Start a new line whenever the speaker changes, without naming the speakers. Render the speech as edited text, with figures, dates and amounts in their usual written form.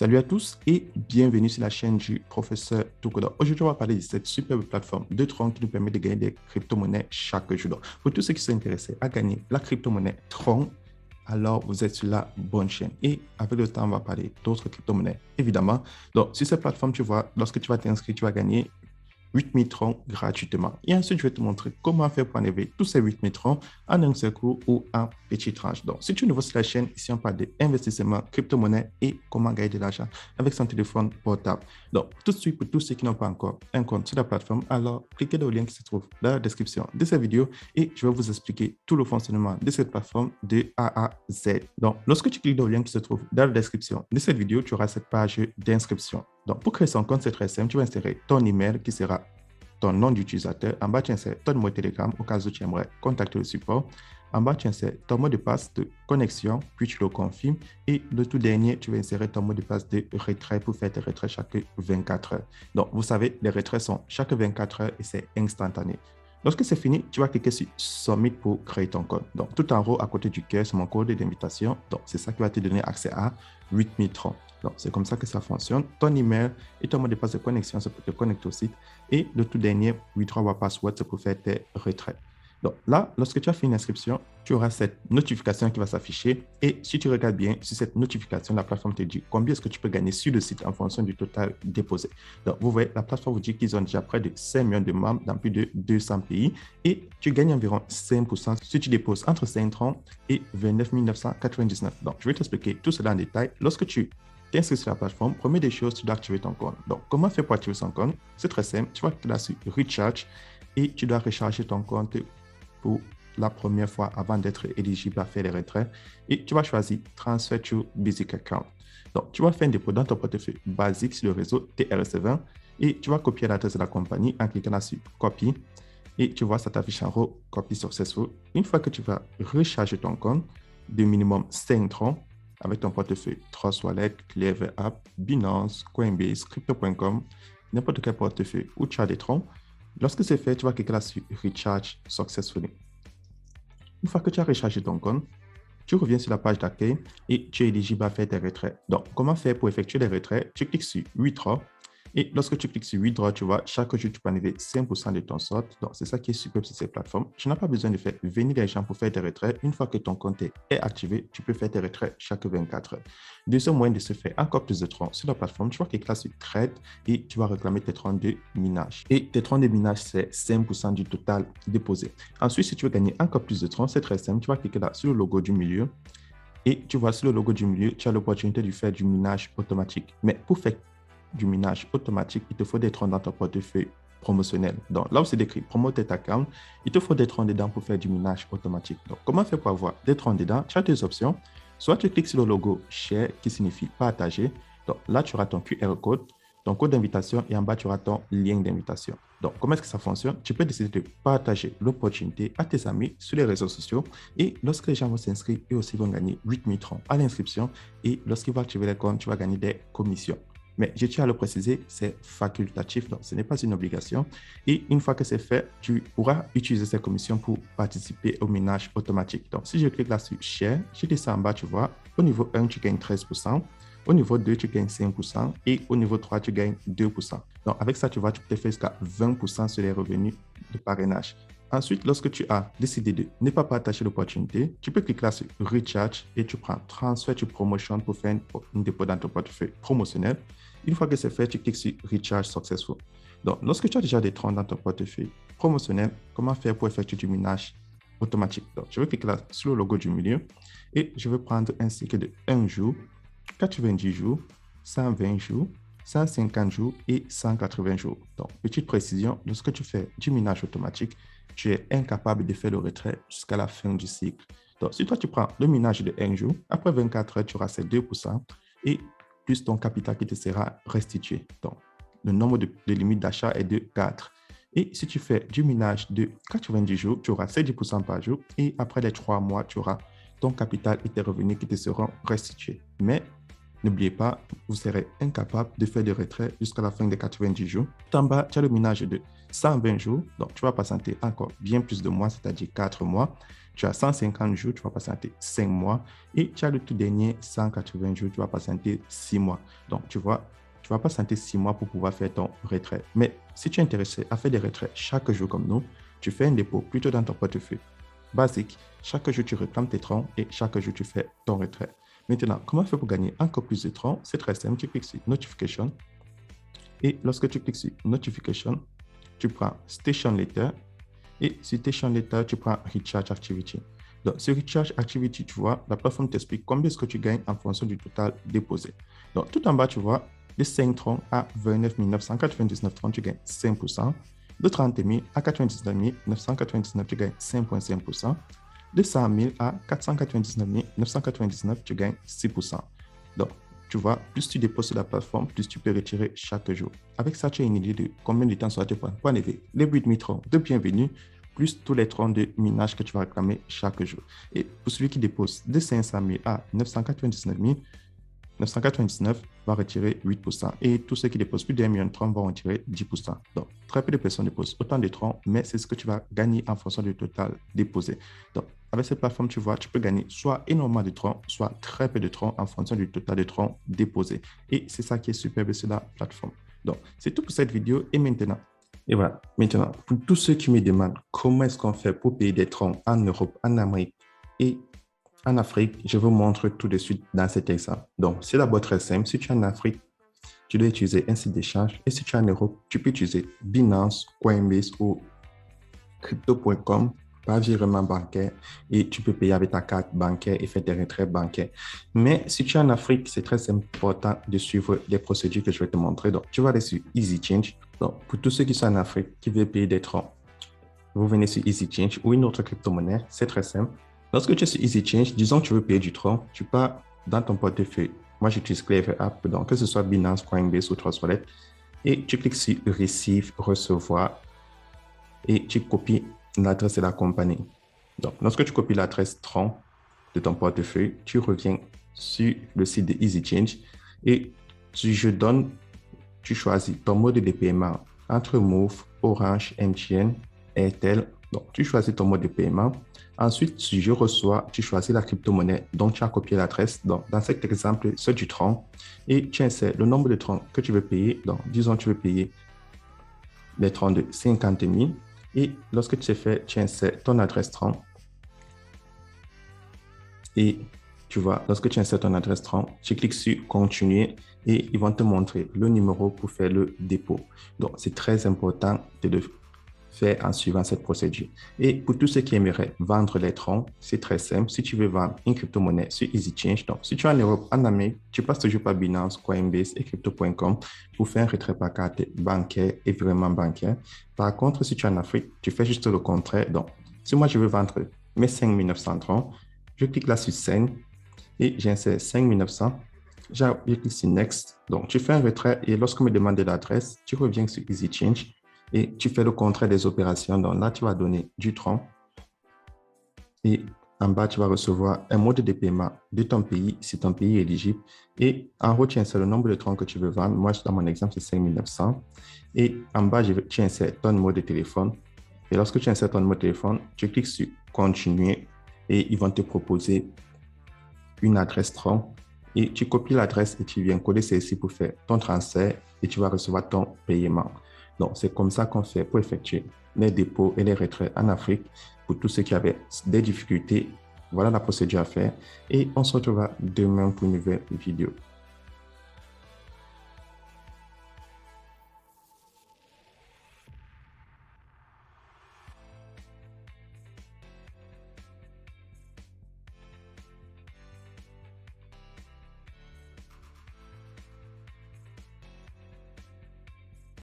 Salut à tous et bienvenue sur la chaîne du professeur Tokoda. Aujourd'hui, on va parler de cette superbe plateforme de Tron qui nous permet de gagner des crypto-monnaies chaque jour. Donc, pour tous ceux qui sont intéressés à gagner la crypto-monnaie Tron, alors vous êtes sur la bonne chaîne. Et avec le temps, on va parler d'autres crypto-monnaies, évidemment. Donc, sur cette plateforme, tu vois, lorsque tu vas t'inscrire, tu vas gagner 8000 troncs gratuitement. Et ensuite, je vais te montrer comment faire pour enlever tous ces 8000 troncs en un seul coup ou en petites tranches. Donc, si tu es nouveau sur la chaîne, ici, on parle d'investissement, crypto-monnaie et comment gagner de l'argent avec son téléphone portable. Donc, tout de suite, pour tous ceux qui n'ont pas encore un compte sur la plateforme, alors cliquez dans le lien qui se trouve dans la description de cette vidéo et je vais vous expliquer tout le fonctionnement de cette plateforme de A à Z. Donc, lorsque tu cliques dans le lien qui se trouve dans la description de cette vidéo, tu auras cette page d'inscription. Donc, pour créer son compte, c'est très simple. Tu vas insérer ton email qui sera ton nom d'utilisateur. En bas, tu insères ton numéro de Telegram au cas où tu aimerais contacter le support. En bas, tu insères ton mot de passe de connexion, puis tu le confirmes. Et le tout dernier, tu vas insérer ton mot de passe de retrait pour faire tes retraits chaque 24 heures. Donc, vous savez, les retraits sont chaque 24 heures et c'est instantané. Lorsque c'est fini, tu vas cliquer sur Submit pour créer ton compte. Donc, tout en haut, à côté du cœur, c'est mon code d'invitation. Donc, c'est ça qui va te donner accès à 8000 troncs. Donc, c'est comme ça que ça fonctionne. Ton email et ton mot de passe de connexion, c'est pour te connecter au site. Et le tout dernier, withdraw password, c'est pour faire tes retraits. Donc là, lorsque tu as fait une inscription, tu auras cette notification qui va s'afficher. Et si tu regardes bien, sur cette notification, la plateforme te dit combien est-ce que tu peux gagner sur le site en fonction du total déposé. Donc, vous voyez, la plateforme vous dit qu'ils ont déjà près de 5 millions de membres dans plus de 200 pays. Et tu gagnes environ 5% si tu déposes entre 5 troncs et 29 999. Donc, je vais t'expliquer tout cela en détail. Lorsque tu t'inscris sur la plateforme, première des choses, tu dois activer ton compte. Donc, comment faire pour activer son compte? C'est très simple. Tu vas cliquer là sur Recharge et tu dois recharger ton compte pour la première fois avant d'être éligible à faire les retraits. Et tu vas choisir Transfer to Basic Account. Donc, tu vas faire un dépôt dans ton portefeuille basique sur le réseau TRS20 et tu vas copier l'adresse de la compagnie en cliquant là sur Copy. Et tu vois, ça t'affiche en haut, Copy Successful. Une fois que tu vas recharger ton compte de minimum 5 troncs, avec ton portefeuille Trust Wallet, Clever App, Binance, Coinbase, Crypto.com, n'importe quel portefeuille où tu as des troncs. Lorsque c'est fait, tu vas cliquer là sur Recharge Successfully. Une fois que tu as rechargé ton compte, tu reviens sur la page d'accueil et tu es éligible à faire tes retraits. Donc, comment faire pour effectuer les retraits? Tu cliques sur Withdraw. Et lorsque tu cliques sur Withdraw, tu vois, chaque jour, tu peux enlever 5% de ton solde. Donc, c'est ça qui est super sur ces plateformes. Tu n'as pas besoin de faire venir les gens pour faire tes retraits. Une fois que ton compte est activé, tu peux faire tes retraits chaque 24 heures. Deuxième moyen de se faire encore plus de troncs sur la plateforme, tu vas cliquer là sur Trade et tu vas réclamer tes troncs de minage. Et tes troncs de minage, c'est 5% du total déposé. Ensuite, si tu veux gagner encore plus de troncs, c'est très simple. Tu vas cliquer là sur le logo du milieu. Et tu vois, sur le logo du milieu, tu as l'opportunité de faire du minage automatique. Mais pour faire du minage automatique, il te faut des troncs dans ton portefeuille promotionnel. Donc, là où c'est écrit Promoted Account, il te faut des troncs dedans pour faire du minage automatique. Donc, comment faire pour avoir des troncs dedans? Tu as deux options. Soit tu cliques sur le logo Share, qui signifie partager. Donc, là, tu auras ton QR code, ton code d'invitation et en bas, tu auras ton lien d'invitation. Donc, comment est-ce que ça fonctionne? Tu peux décider de partager l'opportunité à tes amis sur les réseaux sociaux et lorsque les gens vont s'inscrire, eux aussi vont gagner 8000 troncs à l'inscription et lorsqu'ils vont activer les comptes, tu vas gagner des commissions. Mais je tiens à le préciser, c'est facultatif, donc ce n'est pas une obligation. Et une fois que c'est fait, tu pourras utiliser ces commissions pour participer au minage automatique. Donc, si je clique là sur Share, je descends en bas, tu vois, au niveau 1, tu gagnes 13%. Au niveau 2, tu gagnes 5% et au niveau 3, tu gagnes 2%. Donc, avec ça, tu vois, tu peux te faire jusqu'à 20% sur les revenus de parrainage. Ensuite, lorsque tu as décidé de ne pas partager l'opportunité, tu peux cliquer là sur Recharge et tu prends Transfer to Promotion pour faire un dépôt dans ton portefeuille promotionnel. Une fois que c'est fait, tu cliques sur Recharge Successful. Donc, lorsque tu as déjà des troncs dans ton portefeuille promotionnel, comment faire pour effectuer du minage automatique? Donc, je vais cliquer là sur le logo du milieu et je vais prendre un cycle de 1 jour, 90 jours, 120 jours, 150 jours et 180 jours. Donc, petite précision, lorsque tu fais du minage automatique, tu es incapable de faire le retrait jusqu'à la fin du cycle. Donc, si toi, tu prends le minage de 1 jour, après 24 heures, tu auras ces 2% et plus ton capital qui te sera restitué. Donc, le nombre de limites d'achat est de 4. Et si tu fais du minage de 90 jours, tu auras 7% par jour et après les 3 mois, tu auras ton capital et tes revenus qui te seront restitués. Mais N'oubliez pas, vous serez incapable de faire des retraits jusqu'à la fin des 90 jours. Tout en bas, tu as le minage de 120 jours, donc tu vas patienter encore bien plus de mois, c'est-à-dire 4 mois. Tu as 150 jours, tu vas patienter 5 mois. Et tu as le tout dernier 180 jours, tu vas patienter 6 mois. Donc, tu vois, tu vas patienter 6 mois pour pouvoir faire ton retrait. Mais si tu es intéressé à faire des retraits chaque jour comme nous, tu fais un dépôt plutôt dans ton portefeuille basique. Chaque jour, tu réclames tes troncs et chaque jour, tu fais ton retrait. Maintenant, comment faire pour gagner encore plus de troncs? C'est très simple. Tu cliques sur Notification. Et lorsque tu cliques sur Notification, tu prends Station Letter. Et sur Station Letter, tu prends Recharge Activity. Donc, sur Recharge Activity, tu vois, la plateforme t'explique combien est-ce que tu gagnes en fonction du total déposé. Donc, tout en bas, tu vois, de 5 troncs à 29 999 troncs, tu gagnes 5%. De 30 000 à 99 999, tu gagnes 5,5%. De 100 000 à 499 999, tu gagnes 6%. Donc, tu vois, plus tu déposes sur la plateforme, plus tu peux retirer chaque jour. Avec ça, tu as une idée de combien de temps ça va te prendre pour enlever les 8 troncs de bienvenue, plus tous les troncs de minage que tu vas réclamer chaque jour. Et pour celui qui dépose de 500 000 à 999 999 va retirer 8%. Et tous ceux qui déposent plus d'1 million de troncs vont retirer 10%. Donc, très peu de personnes déposent autant de troncs, mais c'est ce que tu vas gagner en fonction du total déposé. Donc, avec cette plateforme, tu vois, tu peux gagner soit énormément de troncs, soit très peu de troncs en fonction du total de troncs déposés. Et c'est ça qui est superbe sur la plateforme. Donc, c'est tout pour cette vidéo. Et voilà, maintenant, pour tous ceux qui me demandent comment est-ce qu'on fait pour payer des troncs en Europe, en Amérique et en Afrique, je vous montre tout de suite dans cet exemple. Donc, c'est d'abord très simple. Si tu es en Afrique, tu dois utiliser un site d'échange. Et si tu es en Europe, tu peux utiliser Binance, Coinbase ou Crypto.com par virement bancaire et tu peux payer avec ta carte bancaire et faire des retraits bancaires. Mais si tu es en Afrique, c'est très important de suivre les procédures que je vais te montrer. Donc, tu vas aller sur Easy Change. Donc, pour tous ceux qui sont en Afrique, qui veulent payer des troncs, vous venez sur Easy Change ou une autre crypto-monnaie. C'est très simple. Lorsque tu es sur Easy Change, disons que tu veux payer du tronc, tu pars dans ton portefeuille. Moi, j'utilise Clever App, donc que ce soit Binance, Coinbase ou Trust Wallet, et tu cliques sur Receive, Recevoir, et tu copies l'adresse de la compagnie. Donc, lorsque tu copies l'adresse tronc de ton portefeuille, tu reviens sur le site de Easy Change et tu choisis ton mode de paiement entre Move, Orange, MTN, Airtel. Donc, tu choisis ton mode de paiement. Ensuite, si je reçois, tu choisis la crypto-monnaie dont tu as copié l'adresse. Donc, dans cet exemple, c'est du tronc. Et tu insères le nombre de troncs que tu veux payer. Donc, disons que tu veux payer les troncs de 50 000. Et lorsque tu fais, tu insères ton adresse tronc. Et tu vois, lorsque tu insères ton adresse tronc, tu cliques sur Continuer et ils vont te montrer le numéro pour faire le dépôt. Donc, c'est très important de le faire en suivant cette procédure. Et pour tous ceux qui aimeraient vendre les troncs, c'est très simple. Si tu veux vendre une crypto-monnaie sur Easy Change, donc si tu es en Europe, en Amérique, tu passes toujours par Binance, Coinbase et Crypto.com pour faire un retrait par carte bancaire et virement bancaire. Par contre, si tu es en Afrique, tu fais juste le contraire. Donc, si moi je veux vendre mes 5 900 troncs, je clique là sur Send et j'insère 5 900. Je clique sur Next. Donc, tu fais un retrait et lorsqu'on me demande l'adresse, tu reviens sur Easy Change et tu fais le contraire des opérations. Donc là, tu vas donner du tronc et en bas, tu vas recevoir un mode de paiement de ton pays, si ton pays est éligible. Et en haut, tu insères le nombre de troncs que tu veux vendre. Moi, dans mon exemple, c'est 5 900. Et en bas, tu insères ton numéro de téléphone. Et lorsque tu insères ton numéro de téléphone, tu cliques sur Continuer et ils vont te proposer une adresse tronc. Et tu copies l'adresse et tu viens coller celle-ci pour faire ton transfert et tu vas recevoir ton paiement. Donc, c'est comme ça qu'on fait pour effectuer les dépôts et les retraits en Afrique. Pour tous ceux qui avaient des difficultés, voilà la procédure à faire. Et on se retrouvera demain pour une nouvelle vidéo.